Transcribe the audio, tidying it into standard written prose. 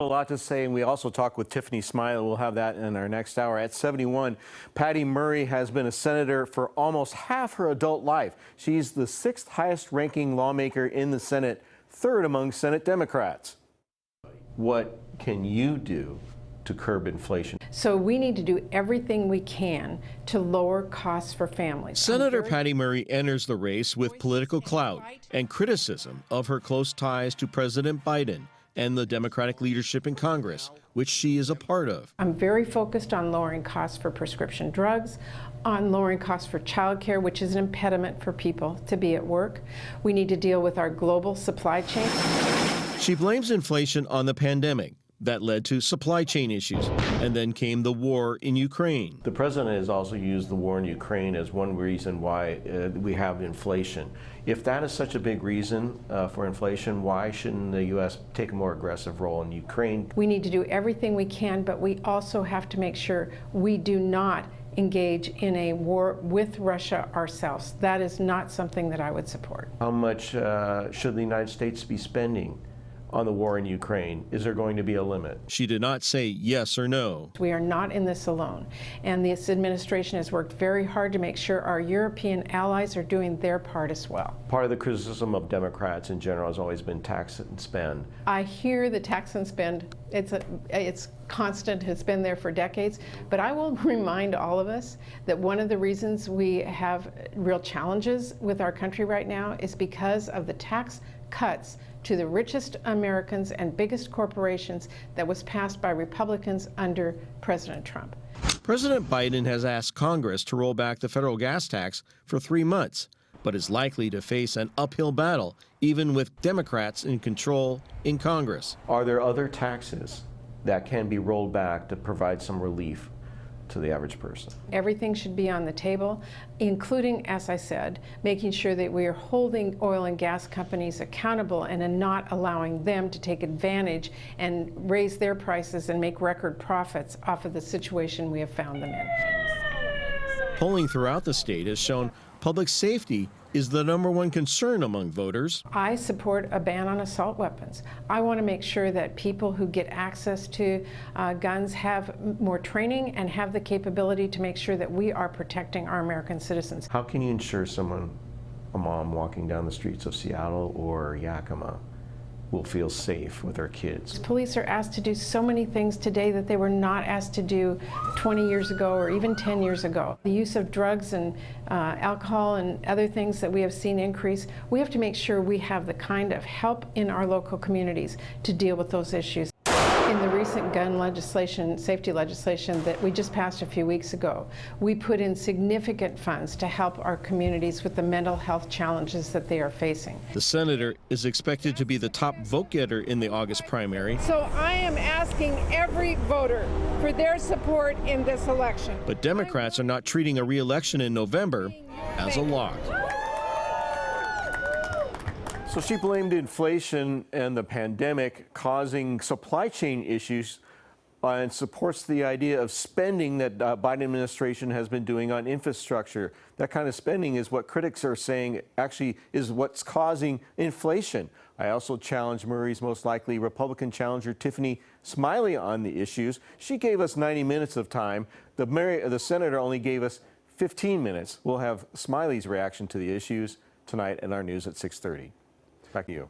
A lot to say, and we also talk with Tiffany Smiley. We'll have that in our next hour. At 71, Patty Murray has been a senator for almost half her adult life. She's the 6th highest ranking lawmaker in the Senate, 3rd among Senate Democrats. What can you do to curb inflation? So we need to do everything we can to lower costs for families. Senator Patty Murray enters the race with political clout and criticism of her close ties to President Biden and the Democratic leadership in Congress, which she is a part of. I'm very focused on lowering costs for prescription drugs, on lowering costs for childcare, which is an impediment for people to be at work. We need to deal with our global supply chain. She blames inflation on the pandemic that led to supply chain issues, and then came the war in Ukraine. The president has also used the war in Ukraine as one reason why we have inflation. If that is such a big reason for inflation, why shouldn't the U.S. take a more aggressive role in Ukraine? We need to do everything we can, but we also have to make sure we do not engage in a war with Russia ourselves. That is not something that I would support. How much should the United States be spending on the war in Ukraine? Is there going to be a limit? She did not say yes or no. We are not in this alone, and this administration has worked very hard to make sure our European allies are doing their part as well. Part of the criticism of Democrats in general has always been tax and spend. I hear the tax and spend. It's constant, it's been there for decades, but I will remind all of us that one of the reasons we have real challenges with our country right now is because of the tax cuts to the richest Americans and biggest corporations that was passed by Republicans under President Trump. President Biden has asked Congress to roll back the federal gas tax for 3 months, but is likely to face an uphill battle, even with Democrats in control in Congress. Are there other taxes that can be rolled back to provide some relief to the average person? Everything should be on the table, including, as I said, making sure that we are holding oil and gas companies accountable and not allowing them to take advantage and raise their prices and make record profits off of the situation we have found them in. Polling throughout the state has shown public safety is the #1 concern among voters. I support a ban on assault weapons. I want to make sure that people who get access to guns have more training and have the capability to make sure that we are protecting our American citizens. How can you ensure someone, a mom walking down the streets of Seattle or Yakima, will feel safe with their kids? Police are asked to do so many things today that they were not asked to do 20 years ago or even 10 years ago. The use of drugs and alcohol and other things that we have seen increase, we have to make sure we have the kind of help in our local communities to deal with those issues. In the recent gun legislation, safety legislation that we just passed a few weeks ago, we put in significant funds to help our communities with the mental health challenges that they are facing. The senator is expected to be the top vote getter in the August primary. So I am asking every voter for their support in this election. But Democrats are not treating a re-election in November as a lock. So she blamed inflation and the pandemic causing supply chain issues and supports the idea of spending that Biden administration has been doing on infrastructure. That kind of spending is what critics are saying actually is what's causing inflation. I also challenged Murray's most likely Republican challenger, Tiffany Smiley, on the issues. She gave us 90 minutes of time. The senator only gave us 15 minutes. We'll have Smiley's reaction to the issues tonight in our news at 6:30. Back to you.